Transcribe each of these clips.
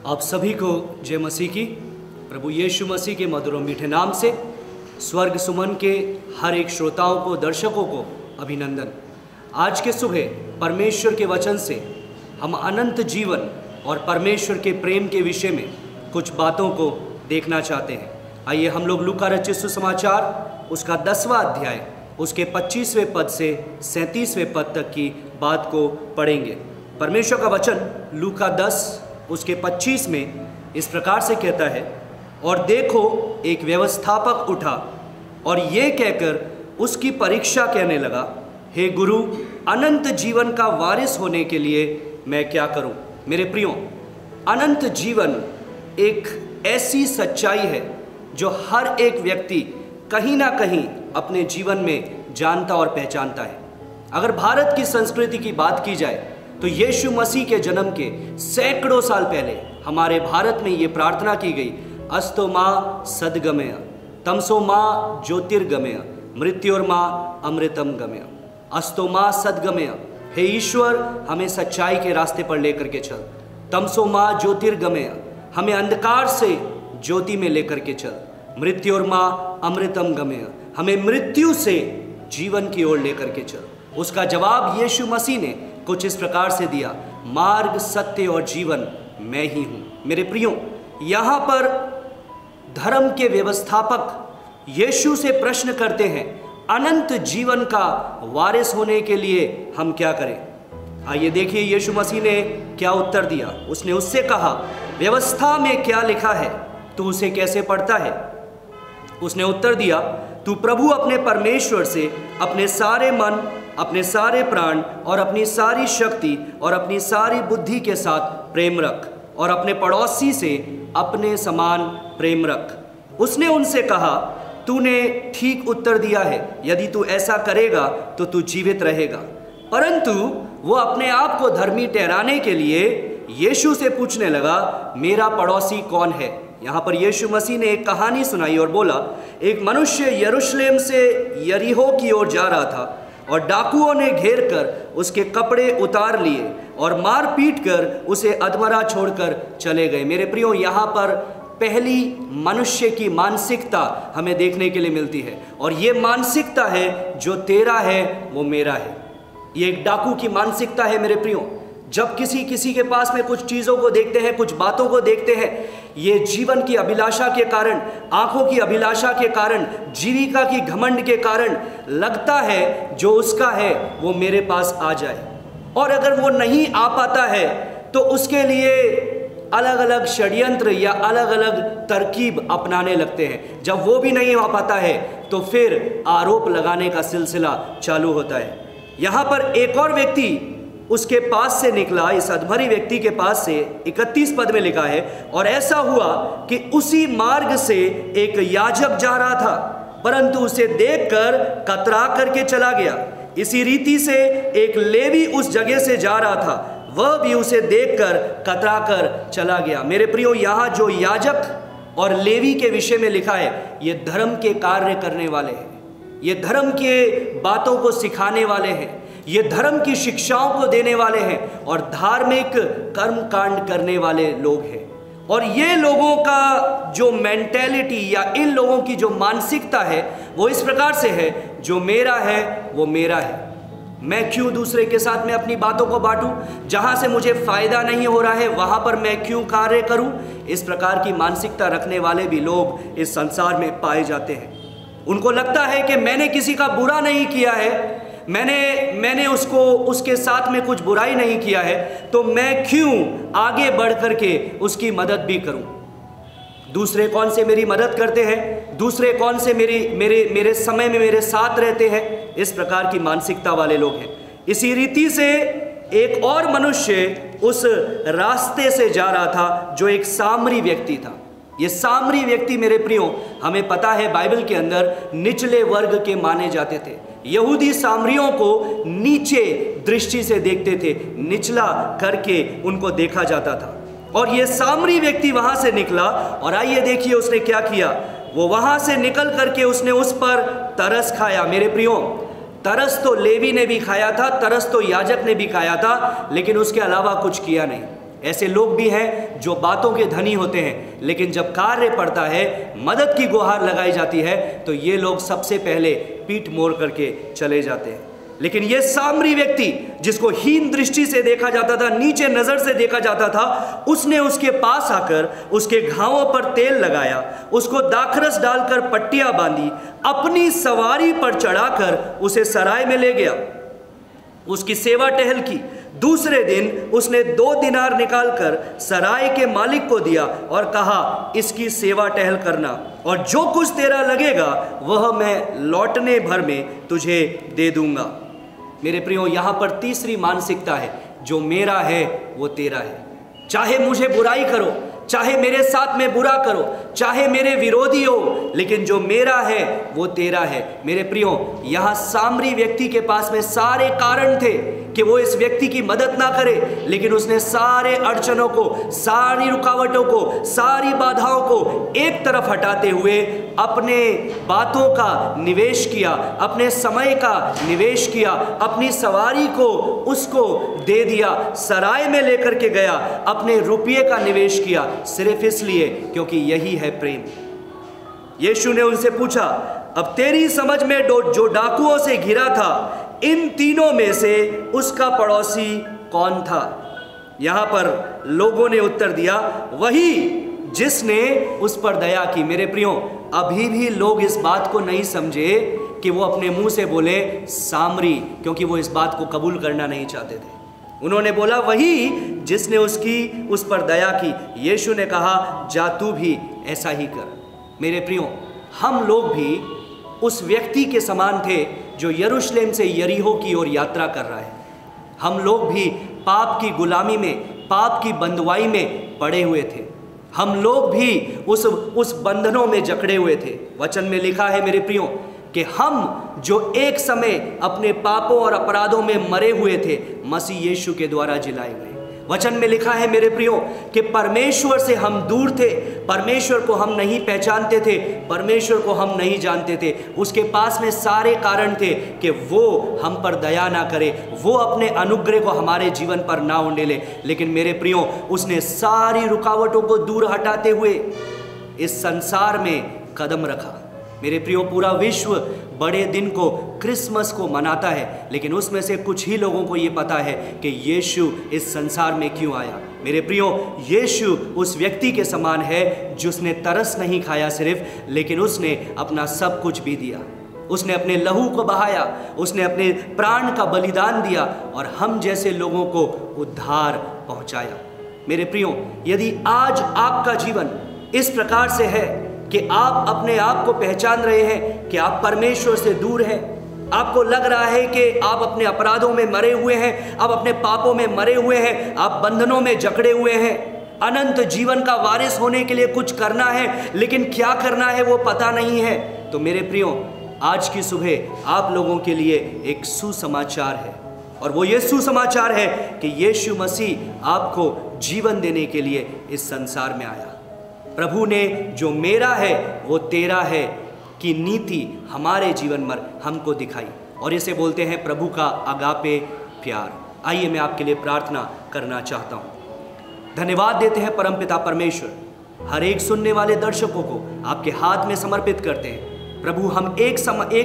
आप सभी को जय मसीह की। प्रभु यीशु मसीह के मधुर और मीठे नाम से स्वर्ग सुमन के हर एक श्रोताओं को, दर्शकों को अभिनंदन। आज के सुबह परमेश्वर के वचन से हम अनंत जीवन और परमेश्वर के प्रेम के विषय में कुछ बातों को देखना चाहते हैं। आइए हम लोग लूका रचित सुसमाचार उसका 10वां अध्याय उसके 25वें पद से 37वें पद तक की बात को पढ़ेंगे। परमेश्वर का वचन लूका 10 उसके 25 में इस प्रकार से कहता है, और देखो एक व्यवस्थापक उठा और ये कहकर उसकी परीक्षा कहने लगा, हे गुरु, अनंत जीवन का वारिस होने के लिए मैं क्या करूं? मेरे प्रियो, अनंत जीवन एक ऐसी सच्चाई है जो हर एक व्यक्ति कहीं ना कहीं अपने जीवन में जानता और पहचानता है। अगर भारत की संस्कृति की बात की जाए तो यीशु मसीह के जन्म के सैकड़ों साल पहले हमारे भारत में ये प्रार्थना की गई, अस्तो माँ सद्गमय, तमसो माँ ज्योतिर्गमय, मृत्योर्मा अमृतम गमय। अस्तो माँ सद्गमय, हे ईश्वर हमें सच्चाई के रास्ते पर लेकर के चल। तमसो माँ ज्योतिर्गमय, हमें अंधकार से ज्योति में लेकर के चल। मृत्योर्मा अमृतम गमय, हमें मृत्यु से जीवन की ओर लेकर के चल। उसका जवाब यीशु मसीह ने कुछ इस प्रकार से दिया, मार्ग, सत्य और जीवन मैं ही हूं। मेरे प्रियो, यहां पर धर्म के व्यवस्थापक यीशु से प्रश्न करते हैं, अनंत जीवन का वारिस होने के लिए हम क्या करें? आइए देखिए यीशु मसीह ने क्या उत्तर दिया। उसने उससे कहा, व्यवस्था में क्या लिखा है, तू उसे कैसे पढ़ता है? उसने उत्तर दिया, तू प्रभु अपने परमेश्वर से अपने सारे मन, अपने सारे प्राण और अपनी सारी शक्ति और अपनी सारी बुद्धि के साथ प्रेम रख, और अपने पड़ोसी से अपने समान प्रेम रख। उसने उनसे कहा, तूने ठीक उत्तर दिया है, यदि तू ऐसा करेगा तो तू जीवित रहेगा। परंतु वो अपने आप को धर्मी ठहराने के लिए यीशु से पूछने लगा, मेरा पड़ोसी कौन है? यहाँ पर यीशु मसीह ने एक कहानी सुनाई और बोला, एक मनुष्य यरूशलेम से यरीहो की ओर जा रहा था और डाकुओं ने घेर कर उसके कपड़े उतार लिए और मार पीट कर उसे अधमरा छोड़कर चले गए। मेरे प्रियो, यहाँ पर पहली मनुष्य की मानसिकता हमें देखने के लिए मिलती है, और ये मानसिकता है, जो तेरा है वो मेरा है। ये एक डाकू की मानसिकता है। मेरे प्रियो, जब किसी के पास में कुछ चीज़ों को देखते हैं, कुछ बातों को देखते हैं, ये जीवन की अभिलाषा के कारण, आंखों की अभिलाषा के कारण, जीविका की घमंड के कारण लगता है जो उसका है वो मेरे पास आ जाए, और अगर वो नहीं आ पाता है तो उसके लिए अलग अलग षड्यंत्र या अलग अलग तरकीब अपनाने लगते हैं। जब वो भी नहीं आ पाता है तो फिर आरोप लगाने का सिलसिला चालू होता है। यहाँ पर एक और व्यक्ति उसके पास से निकला, इस अधमरी व्यक्ति के पास से 31 पद में लिखा है, और ऐसा हुआ कि उसी मार्ग से एक याजक जा रहा था, परंतु उसे देखकर कतरा करके चला गया। इसी रीति से एक लेवी उस जगह से जा रहा था, वह भी उसे देखकर कतरा कर चला गया। मेरे प्रियो, यहाँ जो याजक और लेवी के विषय में लिखा है, ये धर्म के कार्य करने वाले हैं, ये धर्म के बातों को सिखाने वाले हैं, ये धर्म की शिक्षाओं को देने वाले हैं और धार्मिक कर्म कांड करने वाले लोग हैं। और ये लोगों का जो मेंटेलिटी या इन लोगों की जो मानसिकता है वो इस प्रकार से है, जो मेरा है वो मेरा है। मैं क्यों दूसरे के साथ में अपनी बातों को बांटूं? जहां से मुझे फायदा नहीं हो रहा है वहां पर मैं क्यों कार्य करूं? इस प्रकार की मानसिकता रखने वाले भी लोग इस संसार में पाए जाते हैं। उनको लगता है कि मैंने किसी का बुरा नहीं किया है, मैंने उसके साथ में कुछ बुराई नहीं किया है, तो मैं क्यों आगे बढ़ करके उसकी मदद भी करूं? दूसरे कौन से मेरी मदद करते हैं, दूसरे कौन से मेरे समय में मेरे साथ रहते हैं? इस प्रकार की मानसिकता वाले लोग हैं। इसी रीति से एक और मनुष्य उस रास्ते से जा रहा था जो एक सामरी व्यक्ति था। ये सामरी व्यक्ति, मेरे प्रियो, हमें पता है बाइबल के अंदर निचले वर्ग के माने जाते थे। यहूदी सामरियों को नीचे दृष्टि से देखते थे, निचला करके उनको देखा जाता था। और ये सामरी व्यक्ति वहां से निकला, और आइए देखिए उसने क्या किया। वो वहां से निकल करके उसने उस पर तरस खाया। मेरे प्रियो, तरस तो लेवी ने भी खाया था, तरस तो याजक ने भी खाया था, लेकिन उसके अलावा कुछ किया नहीं। ऐसे लोग भी हैं जो बातों के धनी होते हैं, लेकिन जब कार्य पड़ता है, मदद की गुहार लगाई जाती है, तो ये लोग सबसे पहले पीठ मोड़ करके चले जाते हैं। लेकिन ये सामरी व्यक्ति जिसको हीन दृष्टि से देखा जाता था, नीचे नजर से देखा जाता था, उसने उसके पास आकर उसके घावों पर तेल लगाया, उसको दाखरस डालकर पट्टियां बांधी, अपनी सवारी पर चढ़ाकर उसे सराय में ले गया, उसकी सेवा टहल की। दूसरे दिन उसने 2 दिनार निकालकर सराय के मालिक को दिया और कहा, इसकी सेवा टहल करना, और जो कुछ तेरा लगेगा वह मैं लौटने भर में तुझे दे दूंगा। मेरे प्रियो, यहाँ पर तीसरी मानसिकता है, जो मेरा है वो तेरा है। चाहे मुझे बुराई करो, चाहे मेरे साथ में बुरा करो, चाहे मेरे विरोधी हो, लेकिन जो मेरा है वो तेरा है। मेरे प्रियो, यहाँ सामरी व्यक्ति के पास में सारे कारण थे कि वो इस व्यक्ति की मदद ना करे, लेकिन उसने सारे अड़चनों को, सारी रुकावटों को, सारी बाधाओं को एक तरफ हटाते हुए अपने बातों का निवेश किया, अपने समय का निवेश किया, अपनी सवारी को उसको दे दिया, सराय में लेकर के गया, अपने रुपये का निवेश किया, सिर्फ इसलिए क्योंकि यही है प्रेम। यीशु ने उनसे पूछा, अब तेरी समझ में जो डाकुओं से घिरा था, इन तीनों में से उसका पड़ोसी कौन था? यहां पर लोगों ने उत्तर दिया, वही जिसने उस पर दया की। मेरे प्रियो, अभी भी लोग इस बात को नहीं समझे कि वो अपने मुंह से बोले सामरी, क्योंकि वो इस बात को कबूल करना नहीं चाहते थे। उन्होंने बोला, वही जिसने उस पर दया की। यीशु ने कहा, जा तू भी ऐसा ही कर। मेरे प्रियो, हम लोग भी उस व्यक्ति के समान थे जो यरूशलेम से यरीहो की ओर यात्रा कर रहा है। हम लोग भी पाप की गुलामी में, पाप की बंधुआई में पड़े हुए थे। हम लोग भी उस बंधनों में जकड़े हुए थे। वचन में लिखा है मेरे प्रियो कि हम जो एक समय अपने पापों और अपराधों में मरे हुए थे, मसीह यीशु के द्वारा जिलाए गए। वचन में लिखा है मेरे प्रियो कि परमेश्वर से हम दूर थे, परमेश्वर को हम नहीं पहचानते थे, परमेश्वर को हम नहीं जानते थे। उसके पास में सारे कारण थे कि वो हम पर दया ना करे, वो अपने अनुग्रह को हमारे जीवन पर ना उंडेले। लेकिन मेरे प्रियो, उसने सारी रुकावटों को दूर हटाते हुए इस संसार में कदम रखा। मेरे प्रियो, पूरा विश्व बड़े दिन को, क्रिसमस को मनाता है, लेकिन उसमें से कुछ ही लोगों को ये पता है कि यीशु इस संसार में क्यों आया। मेरे प्रियो, यीशु उस व्यक्ति के समान है जिसने तरस नहीं खाया सिर्फ, लेकिन उसने अपना सब कुछ भी दिया। उसने अपने लहू को बहाया, उसने अपने प्राण का बलिदान दिया और हम जैसे लोगों को उद्धार पहुंचाया। मेरे प्रियो, यदि आज आपका जीवन इस प्रकार से है कि आप अपने आप को पहचान रहे हैं कि आप परमेश्वर से दूर हैं, आपको लग रहा है कि आप अपने अपराधों में मरे हुए हैं, आप अपने पापों में मरे हुए हैं, आप बंधनों में जकड़े हुए हैं, अनंत जीवन का वारिस होने के लिए कुछ करना है, लेकिन क्या करना है वो पता नहीं है, तो मेरे प्रियो, आज की सुबह आप लोगों के लिए एक सुसमाचार है, और वो ये सुसमाचार है कि यीशु मसीह आपको जीवन देने के लिए इस संसार में आया। प्रभु ने जो मेरा है वो तेरा है की नीति हमारे जीवन में हमको दिखाई, और इसे बोलते हैं प्रभु का अगापे प्यार। आइए मैं आपके लिए प्रार्थना करना चाहता हूँ। धन्यवाद देते हैं परमपिता परमेश्वर, हर एक सुनने वाले दर्शकों को आपके हाथ में समर्पित करते हैं। प्रभु, हम एक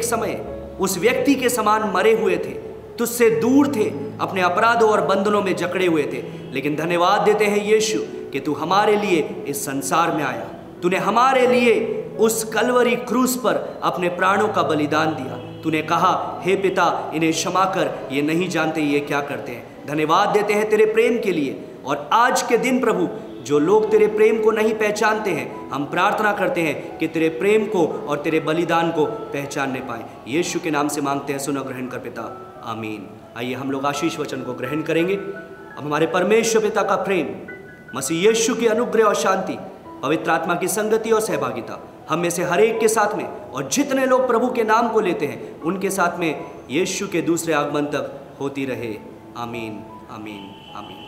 समय उस व्यक्ति के समान मरे हुए थे, तुझसे दूर थे, अपने अपराधों और बंधनों में जकड़े हुए थे, लेकिन धन्यवाद देते हैं यीशु कि तू हमारे लिए इस संसार में आया। तूने हमारे लिए उस कलवरी क्रूस पर अपने प्राणों का बलिदान दिया। तूने कहा, हे पिता, इन्हें क्षमा कर, ये नहीं जानते ये क्या करते हैं। धन्यवाद देते हैं तेरे प्रेम के लिए, और आज के दिन प्रभु, जो लोग तेरे प्रेम को नहीं पहचानते हैं, हम प्रार्थना करते हैं कि तेरे प्रेम को और तेरे बलिदान को पहचानने पाए। यीशु के नाम से मांगते हैं, सुनो ग्रहण कर पिता, आमीन। आइए हम लोग आशीष वचन को ग्रहण करेंगे। अब हमारे परमेश्वर पिता का प्रेम, मसीह यीशु की अनुग्रह और शांति, पवित्र आत्मा की संगति और सहभागिता हम में से हर एक के साथ में, और जितने लोग प्रभु के नाम को लेते हैं उनके साथ में यीशु के दूसरे आगमन तक होती रहे। आमीन, आमीन, आमीन।